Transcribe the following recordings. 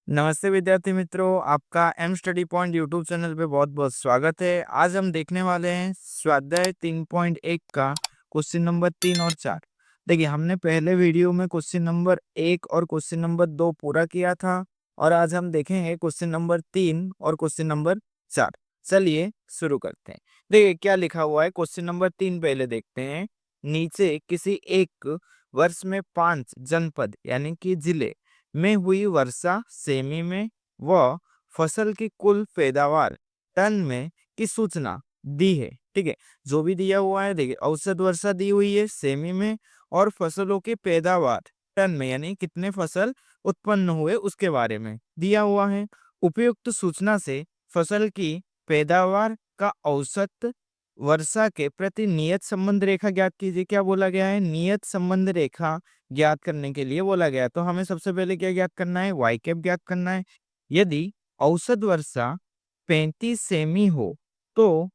नमस्ते विद्यार्थी मित्रों, आपका M study point YouTube channel पे बहुत बहुत स्वागत है। आज हम देखने वाले हैं स्वाध्याय 3.1 का क्वेश्चन नंबर 3 और 4। देखिए, हमने पहले वीडियो में क्वेश्चन नंबर 1 और क्वेश्चन नंबर 2 पूरा किया था और आज हम देखेंगे क्वेश्चन नंबर 3 और क्वेश्चन नंबर 4। चलिए शुरू करते हैं। देखिए क्या लिखा हुआ है, क्वेश्चन नंबर 3 पहले देखते हैं। नीचे किसी एक वर्ष में 5 जनपद यानी कि जिले में हुई वर्षा सेमी में व फसल की कुल पैदावार टन में की सूचना दी है। ठीक है, जो भी दिया हुआ है, देखिए औसत वर्षा दी हुई है सेमी में और फसलों की पैदावार टन में यानी कितने फसल उत्पन्न हुए उसके बारे में दिया हुआ है। उपयुक्त सूचना से फसल की पैदावार का औसत वर्षा के प्रति नियत संबंध रेखा ज्ञात कीजिए। क्या बोला गया है? नियत संबंध रेखा ज्ञात करने के लिए बोला गया है। तो हमें सबसे पहले क्या ज्ञात करना है? वाई कैप ज्ञात करना है। यदि औसत वर्षा 35 सेमी हो तो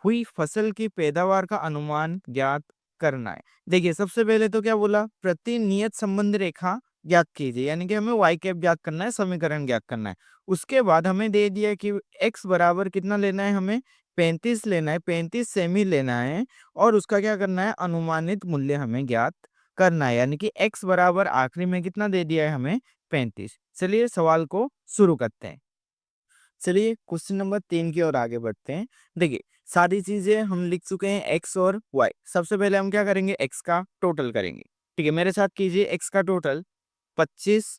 हुई फसल की पैदावार का अनुमान ज्ञात करना है। देखिए सबसे पहले तो क्या बोला? प्रति नियत संबंध रेखा ज्ञात कीजिए, यानी कि हमें वाई कैप ज्ञात करना है, समीकरण ज्ञात करना है। उसके बाद हमें दे दिया कि एक्स बराबर कितना लेना है, हमें 35 लेना है, 35 सेमी लेना है और उसका क्या करना है? अनुमानित मूल्य हमें ज्ञात करना है, यानी कि x बराबर आखिरी में कितना दे दिया है हमें? 35। चलिए सवाल को शुरू करते हैं। चलिए क्वेश्चन नंबर 3 की ओर आगे बढ़ते हैं। देखिए सारी चीजें हम लिख चुके हैं, x और y। सबसे पहले हम क्या करेंगे? x का टोटल करेंगे। ठीक है, मेरे साथ कीजिए। x का total 25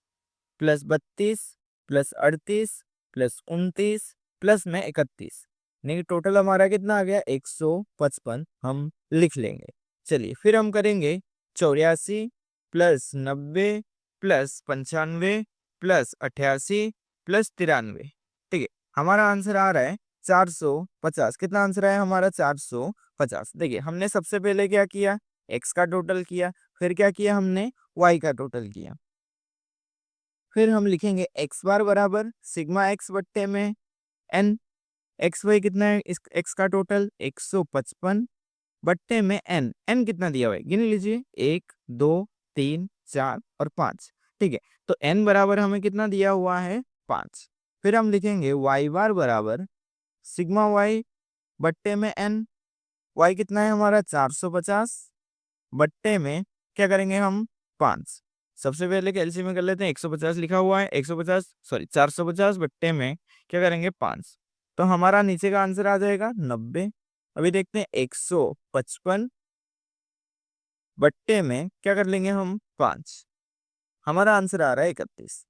plus 32 plus 38 plus 29 plus में 31, नहीं टोटल हमारा कितना आ गया? 155 हम लिख लेंगे। चलिए फिर हम करेंगे 84 प्लस 90 प्लस 95 प्लस 88 प्लस 93। ठीक है, हमारा आंसर आ रहा है 450। कितना आंसर आया हमारा? 450। देखिए हमने सबसे पहले क्या किया? एक्स का टोटल किया, फिर क्या किया हमने? वाई का टोटल किया। फिर हम लिखेंगे एक्स बार बराबर सिग्मा एक्स बट्टे में एन। एक्स वाई कितना है? इस एक्स का टोटल 155 बट्टे में एन। एन कितना दिया हुआ है? गिन लीजिए, 1 2 3 4 और 5। ठीक है, तो एन बराबर हमें कितना दिया हुआ है? 5। फिर हम लिखेंगे वाई बार बराबर सिग्मा वाई बट्टे में एन। वाई कितना है हमारा? 450 बट्टे में क्या करेंगे हम? 5। सबसे पहले कैलसी में कर लेते हैं। 150 लिखा हुआ है, 150 सॉरी 450 बट्टे में क्या करेंगे? 5। तो हमारा नीचे का आंसर आ जाएगा 90। अभी देखते हैं 155 बट्टे में क्या कर लेंगे हम? 5। हमारा आंसर आ रहा है 31।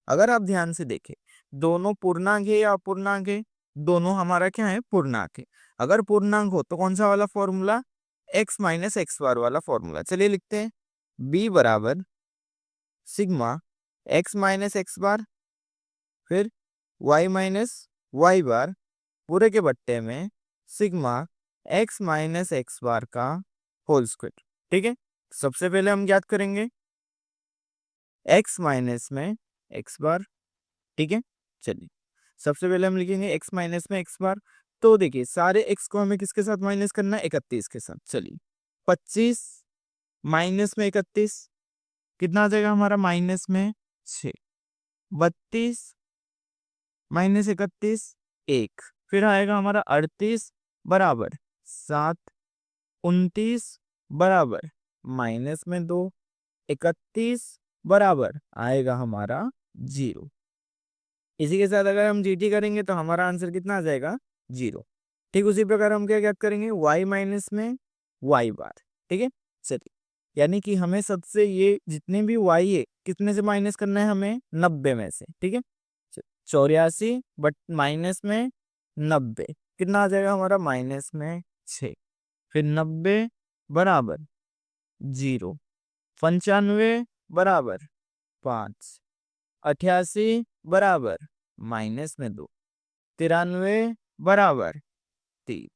अगर आप ध्यान से देखें, दोनों पूर्णांक है या अपूर्णांक है? दोनों हमारा क्या है? पूर्णांक है। अगर पूर्णांक हो तो कौन सा वाला फॉर्मूला? x माइनस एक्स बार वाला फॉर्मूला। चलिए लिखते हैं b बराबर सिग्मा x माइनस एक्स बार फिर y माइनस वाई बार पूरे के बट्टे में सिग्मा x माइनस एक्स बार का होल स्क्वायर। ठीक है, सबसे पहले हम ज्ञात करेंगे x माइनस में एक्स बार। ठीक है, चलिए सबसे पहले हम लिखेंगे x माइनस में एक्स बार। तो देखिए सारे x को हमें किसके साथ माइनस करना है? 31 के साथ। चलिए 25 माइनस में 31 कितना आ जाएगा हमारा? माइनस में 6। 32 माइनस 31 1, फिर आएगा हमारा 38 बराबर 7। 29 बराबर माइनस में 2। 31 बराबर आएगा हमारा 0। इसी के साथ अगर हम जीटी करेंगे तो हमारा आंसर कितना आ जाएगा? 0। ठीक उसी प्रकार हम क्या ज्ञात करेंगे? y माइनस में वाई बार। ठीक है, चलिए यानी कि हमें सबसे ये जितने भी y है कितने से माइनस करना है? हमें 90 में से। ठीक है, 84 बट माइनस में 90 कितना आ जाएगा हमारा? माइनस में 6। फिर 90 बराबर 0। 95 बराबर 5। 88 बराबर माइनस में 2। 93 बराबर 3।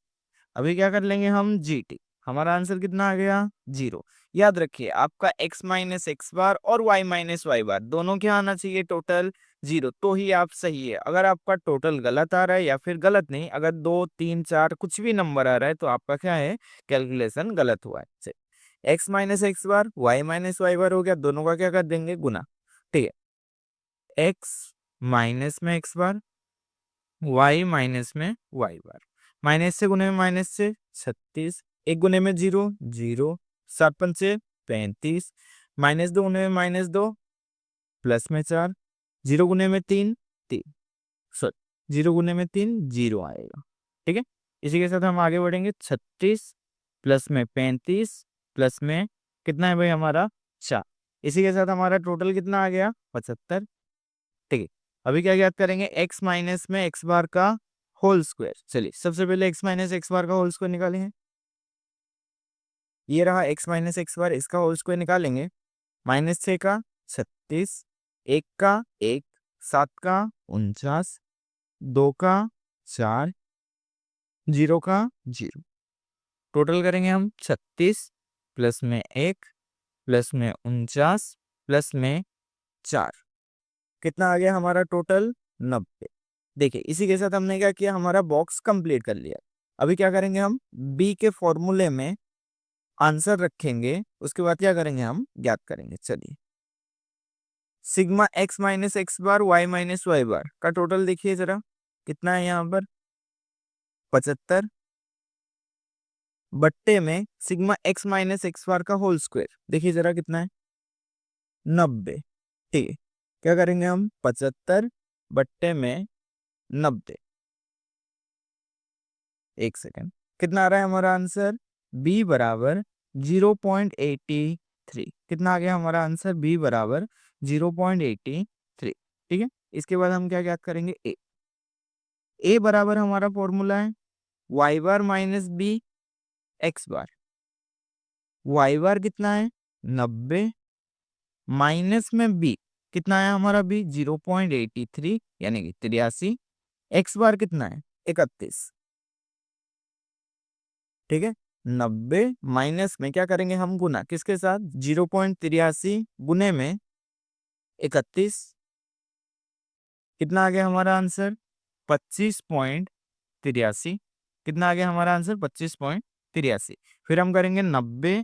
अभी क्या कर लेंगे हम? जीटी। हमारा आंसर कितना आ गया? 0। याद रखिए आपका x माइनस एक्स बार और y माइनस वाई बार दोनों क्या आना चाहिए? टोटल 0, तो ही आप सही है। अगर आपका टोटल गलत आ रहा है या फिर गलत नहीं, अगर 2 3 4 कुछ भी नंबर आ रहा है तो आपका क्या है? कैलकुलेशन गलत हुआ है। चलिए x माइनस एक्स बार y माइनस वाई बार हो गया, दोनों का क्या कर देंगे? गुना। ठीक है, x माइनस में एक्स बार, वाई माइनस में वाई बार, माइनस से गुने में माइनस से 36, एक गुने में 0 0, 7 पंचे 35, माइनस 2 गुने में माइनस 2, प्लस में 4, 0 गुने में 3 3, सॉरी 0 गुने में 3 0 आएगा। ठीक है, इसी के साथ हम आगे बढ़ेंगे। 36 प्लस में 35 प्लस में कितना है भाई हमारा 4, इसी के साथ हमारा टोटल कितना आ गया 75। ठीक है, अभी क्या याद करेंगे, x माइनस में x बार का होल स्क्वायर। चलिए सबसे पहले x माइनस एक्स बार का होल स्क्वायर निकालेंगे। ये रहा x माइनस एक्स बार, इसका होल स्क्वायर निकालेंगे। -6 का 36, 1 का 1, 7 का 49, 2 का 4, 0 का 0, टोटल करेंगे हम 36 प्लस में 1 प्लस में 49 प्लस में 4, कितना आ गया हमारा टोटल 90। देखिए इसी के साथ हमने क्या किया, हमारा बॉक्स कंप्लीट कर लिया। अभी क्या करेंगे, हम बी के फॉर्मूले में आंसर रखेंगे, उसके बाद क्या करेंगे, हम ज्ञात करेंगे। चलिए, सिग्मा एक्स माइनस एक्स बार वाई माइनस वाई बार का टोटल देखिए जरा कितना है यहाँ पर 75, बट्टे में सिग्मा एक्स माइनस एक्स बार का होल स्क्वायर देखिए जरा कितना है 90। ठीक है, क्या करेंगे हम 75 बट्टे में 90, एक सेकेंड, कितना आ रहा है हमारा आंसर, बी बराबर 0.83। कितना आ गया हमारा आंसर, बी बराबर 0.83। ठीक है, इसके बाद हम क्या याद करेंगे, ए बराबर हमारा फॉर्मूला है वाई बार माइनस बी एक्स बार। वाई बार कितना है 90, माइनस में बी कितना है हमारा, बी 0.83 यानी कि 83, एक्स बार कितना है 31। ठीक है, 90 माइनस में क्या करेंगे हम, गुना किसके साथ, 0.83 गुने में 31, कितना आ गया हमारा आंसर 25.83। कितना आ गया हमारा आंसर 25.83। फिर हम करेंगे 90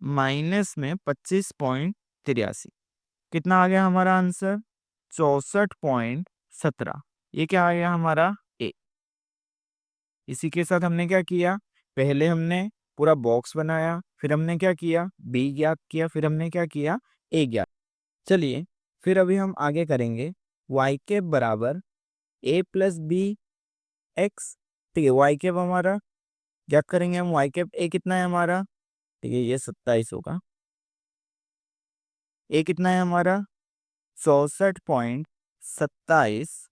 माइनस में 25.83, कितना आ गया हमारा आंसर 64.17। ये क्या आ गया हमारा ए। इसी के साथ हमने क्या किया, पहले हमने पूरा बॉक्स बनाया, फिर हमने क्या किया, बी ज्ञात किया, फिर हमने क्या किया, ए ज्ञात। चलिए फिर अभी हम आगे करेंगे वाई के बराबर ए प्लस बी एक्स। ठीक है, वाई कैप हमारा क्या करेंगे हम, वाई कैप ए कितना है हमारा, ठीक है ये 27 होगा, ए कितना है हमारा 64.27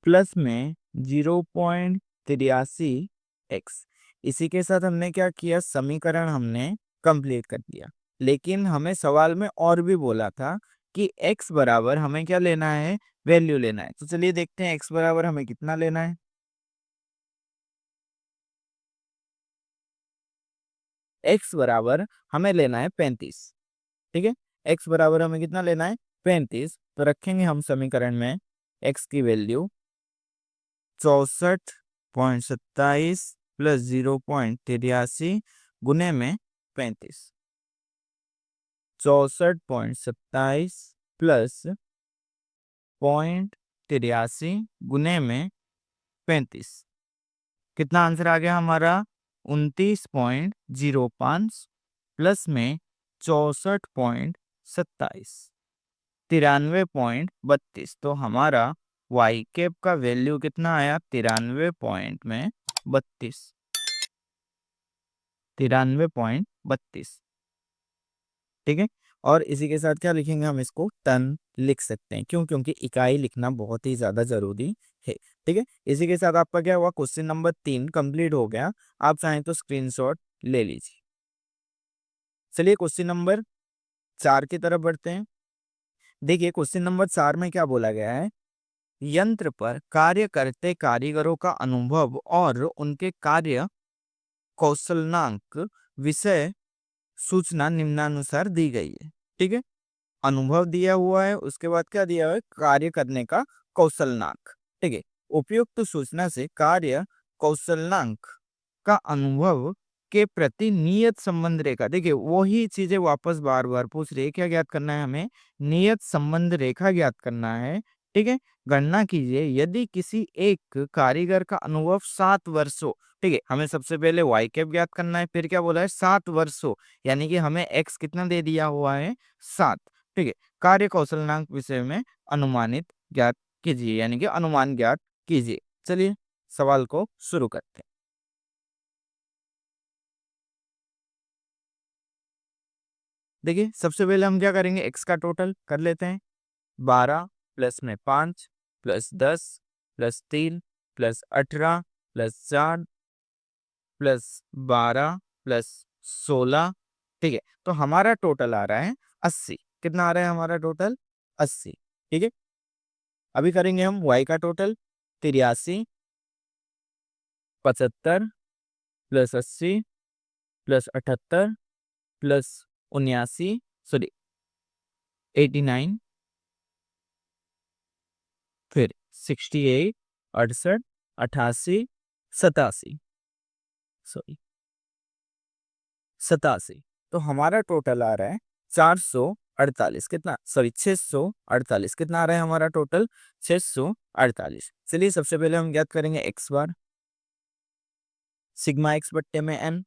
प्लस में 0.83 एक्स। इसी के साथ हमने क्या किया, समीकरण हमने कंप्लीट कर दिया। लेकिन हमें सवाल में और भी बोला था कि x बराबर हमें क्या लेना है, वैल्यू लेना है। तो चलिए देखते हैं x बराबर हमें कितना लेना है। x बराबर हमें लेना है 35। ठीक है, x बराबर हमें कितना लेना है 35। तो रखेंगे हम समीकरण में x की वैल्यू 64.27 प्लस 0.83 गुने में 35, 64.27 प्लस 0.83 गुने में 35, कितना आंसर आ गया हमारा 29.05 प्लस में 64.27, 93.32। तो हमारा वाई कैप का वैल्यू कितना आया 93.32, 93.32। ठीक है, और इसी के साथ क्या लिखेंगे, हम इसको टन लिख सकते हैं। क्यों, क्योंकि इकाई लिखना बहुत ही ज्यादा जरूरी है। ठीक है, इसी के साथ आपका क्या हुआ, क्वेश्चन नंबर 3 कंप्लीट हो गया। आप चाहें तो स्क्रीनशॉट ले लीजिए। चलिए क्वेश्चन नंबर 4 की तरफ बढ़ते हैं। देखिए क्वेश्चन नंबर 4 में क्या बोला गया है, यंत्र पर कार्य करते कारीगरों का अनुभव और उनके कार्य कौशलांक विषय सूचना निम्नानुसार दी गई है। ठीक है, अनुभव दिया हुआ है, उसके बाद क्या दिया हुआ है, कार्य करने का कौशलांक। ठीक है, उपयुक्त सूचना से कार्य कौशलांक का अनुभव के प्रति नियत संबंध रेखा, देखिए वही चीजें वापस बार बार पूछ रही है। क्या ज्ञात करना है हमें? नियत संबंध रेखा ज्ञात करना है। ठीक है, गणना कीजिए यदि किसी एक कारीगर का अनुभव 7 वर्षों। ठीक है, हमें सबसे पहले वाई कैप ज्ञात करना है, फिर क्या बोला है? 7 वर्षों, यानी कि हमें एक्स कितना दे दिया हुआ है? 7। ठीक है, कार्य कौशलनांक विषय में अनुमानित ज्ञात कीजिए, यानी कि अनुमान ज्ञात कीजिए। चलिए सवाल को शुरू करते हैं। देखिए सबसे पहले हम क्या करेंगे? एक्स का टोटल कर लेते हैं। 12 प्लस में 5 plus 10 plus 3 plus 18 plus 4 plus 12 plus 16। ठीक है, तो हमारा टोटल आ रहा है 80। कितना आ रहा है हमारा टोटल? 80। ठीक है, अभी करेंगे हम वाई का total. 83 75 plus 80 plus 78 plus 79, sorry 89, फिर 68 68 88 87, सॉरी 87। तो हमारा टोटल आ रहा है 448। कितना? सॉरी 648। कितना आ रहा है हमारा टोटल? 648। चलिए सबसे पहले हम ज्ञात करेंगे एक्स बार। सिग्मा एक्स बट्टे में एन,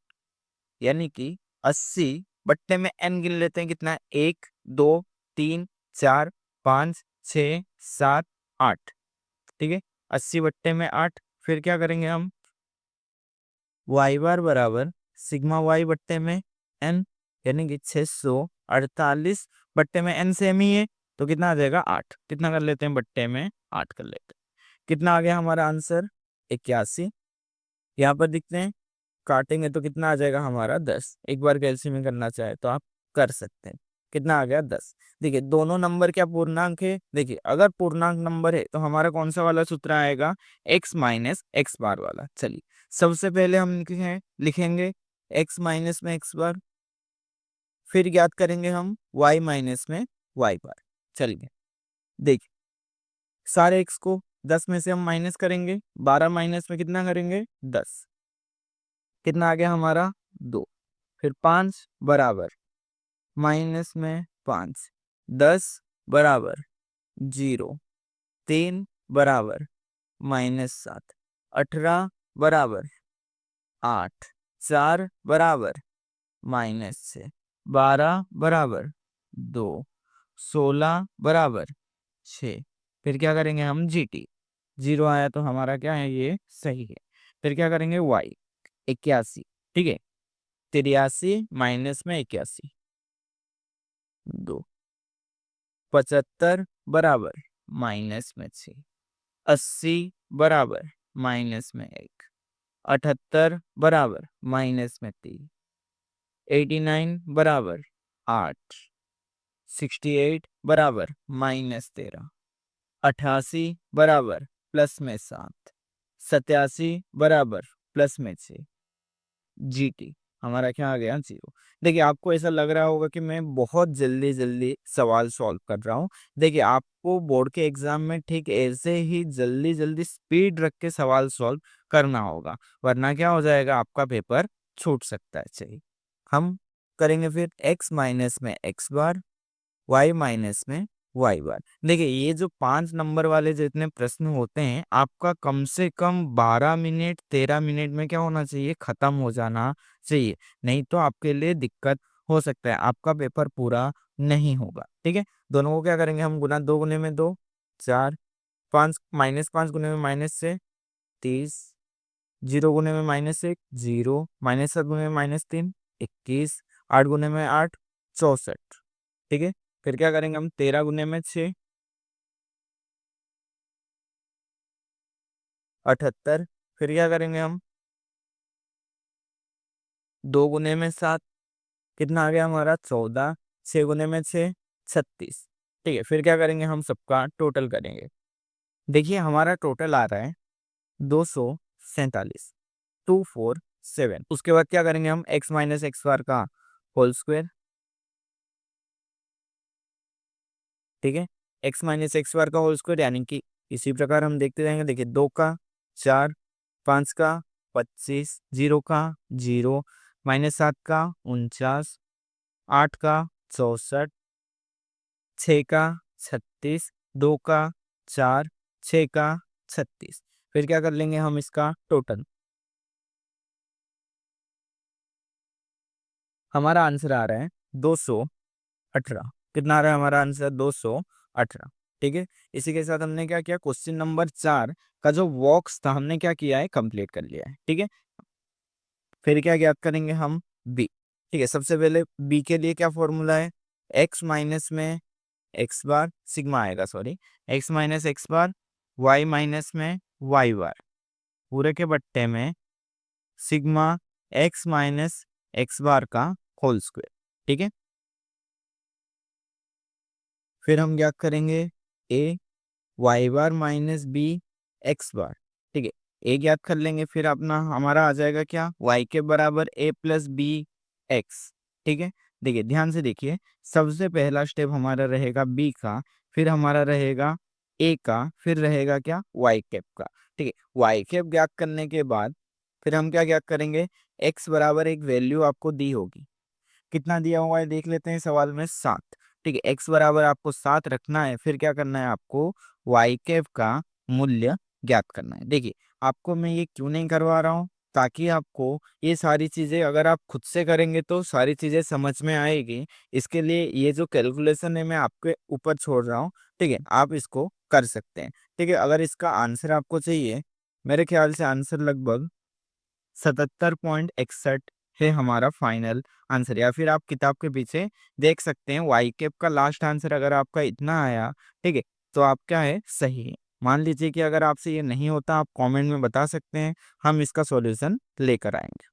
यानी कि 80 बट्टे में एन गिन लेते हैं। कितना है? 1 2 3 4 5 6 7 8। ठीक है, 80 बट्टे में 8। फिर क्या करेंगे हम? वाई बार बराबर सिग्मा वाई बट्टे में एन, यानी कि 648 बट्टे में एन सेम ही है, तो कितना आ जाएगा? 8। कितना कर लेते हैं? बट्टे में 8 कर लेते हैं। कितना आ गया हमारा आंसर? 81। यहाँ पर दिखते हैं, काटेंगे तो कितना आ जाएगा हमारा? 10। एक बार कैलसी में करना चाहे तो आप कर सकते हैं। कितना आ गया? 10। देखिए दोनों नंबर क्या पूर्णांक है? देखिए अगर पूर्णांक नंबर है तो हमारा कौन सा वाला सूत्र आएगा? x माइनस एक्स बार वाला। चलिए सबसे पहले हम लिखेंगे x माइनस में एक्स बार, फिर ज्ञात करेंगे हम y माइनस में y बार। चलिए देखिए, सारे x को 10 में से हम माइनस करेंगे। 12 माइनस में कितना करेंगे? 10। कितना आ गया हमारा? 2। फिर 5 बराबर माइनस में 5, 10 बराबर 0, 3 बराबर -7, 18 बराबर 8, 4 बराबर -6, 12 बराबर 2, 16 बराबर 6। फिर क्या करेंगे हम? जीटी। 0 आया तो हमारा क्या है? ये सही है। फिर क्या करेंगे? वाई 81। ठीक है, 83 माइनस में 81, 2, 75 बराबर माइनस में 6, 80 बराबर माइनस में 1, 78 बराबर माइनस में 3, 89 बराबर 8, 68 बराबर -13, 88 बराबर प्लस में 7, 87 बराबर प्लस में 6। जीटी हमारा क्या आ गया? 0। देखिए आपको ऐसा लग रहा होगा कि मैं बहुत जल्दी जल्दी सवाल सॉल्व कर रहा हूँ। देखिए आपको बोर्ड के एग्जाम में ठीक ऐसे ही जल्दी जल्दी स्पीड रख के सवाल सॉल्व करना होगा, वरना क्या हो जाएगा? आपका पेपर छूट सकता है। चाहिए हम करेंगे फिर x माइनस में एक्स बार, y माइनस में वाई बार। देखिए ये जो 5 नंबर वाले जितने प्रश्न होते हैं, आपका कम से कम 12 मिनट 13 मिनट में क्या होना चाहिए? खत्म हो जाना चाहिए, नहीं तो आपके लिए दिक्कत हो सकता है, आपका पेपर पूरा नहीं होगा। ठीक है, दोनों को क्या करेंगे हम? गुना 2 गुने में 2 4, 5 -5 गुने में -6 30, 0 गुने में -1 0, -7 गुने में -3 21, 8 गुने में 8 64। ठीक है, फिर क्या करेंगे हम? 13 गुने में 6 78। फिर क्या करेंगे हम? 2 गुने में 7, कितना आ गया हमारा? 14, 6 गुने में 6 36। ठीक है, फिर क्या करेंगे हम? सबका टोटल करेंगे। देखिए हमारा टोटल आ रहा है 247, 247। उसके बाद क्या करेंगे हम? x माइनस एक्स बार का होल स्क्वायर। ठीक है, x माइनस एक्स बार का होल स्क्वायर, यानी कि इसी प्रकार हम देखते जाएंगे। देखिए 2 का 4, 5 का 25, 0 का 0, -7 का 49, 8 का 64, 6 का 36, 2 का 4, 6 का 36। फिर क्या कर लेंगे हम इसका टोटल। हमारा आंसर आ रहा है 218। कितना आ रहा है हमारा आंसर? 218। ठीक है। इसी के साथ हमने क्या किया, क्वेश्चन नंबर 4 का जो बॉक्स था हमने क्या किया है, कंप्लीट कर लिया है। ठीक है। फिर क्या ज्ञात करेंगे हम? बी। ठीक है। सबसे पहले बी के लिए क्या फॉर्मूला है? एक्स माइनस में एक्स बार सिग्मा आएगा, सॉरी, एक्स माइनस एक्स बार, वाई माइनस में वाई बार, पूरे के बट्टे में सिग्मा एक्स माइनस एक्स बार का होल स्क्वायर। ठीक है। फिर हम क्या करेंगे? ए वाई बार माइनस बी एक्स बार। ठीक है। ए ज्ञात कर लेंगे, फिर अपना हमारा आ जाएगा क्या, वाई के बराबर ए प्लस बी एक्स। ठीक है। देखिए ध्यान से देखिए, सबसे पहला स्टेप हमारा रहेगा बी का, फिर हमारा रहेगा ए का, फिर रहेगा क्या, वाई कैप का। ठीक है। वाई कैप ज्ञात करने के बाद फिर हम क्या ज्ञात करेंगे? एक्स बराबर एक वैल्यू आपको दी होगी, कितना दिया हुआ है देख लेते हैं सवाल में, 7। ठीक है। एक्स बराबर आपको 7 रखना है, फिर क्या करना है आपको, वाई कैप का मूल्य ज्ञात करना है। देखिए आपको मैं ये क्यों नहीं करवा रहा हूँ, ताकि आपको ये सारी चीजें अगर आप खुद से करेंगे तो सारी चीजें समझ में आएगी। इसके लिए ये जो कैलकुलेशन है मैं आपके ऊपर छोड़ रहा हूँ। ठीक है। आप इसको कर सकते हैं। ठीक है। अगर इसका आंसर आपको चाहिए, मेरे ख्याल से आंसर लगभग 77.61 है हमारा फाइनल आंसर, या फिर आप किताब के पीछे देख सकते हैं वाई कैप का लास्ट आंसर अगर आपका इतना आया, ठीक है, तो आप क्या है, सही है। मान लीजिए कि अगर आपसे ये नहीं होता, आप कमेंट में बता सकते हैं, हम इसका सॉल्यूशन लेकर आएंगे।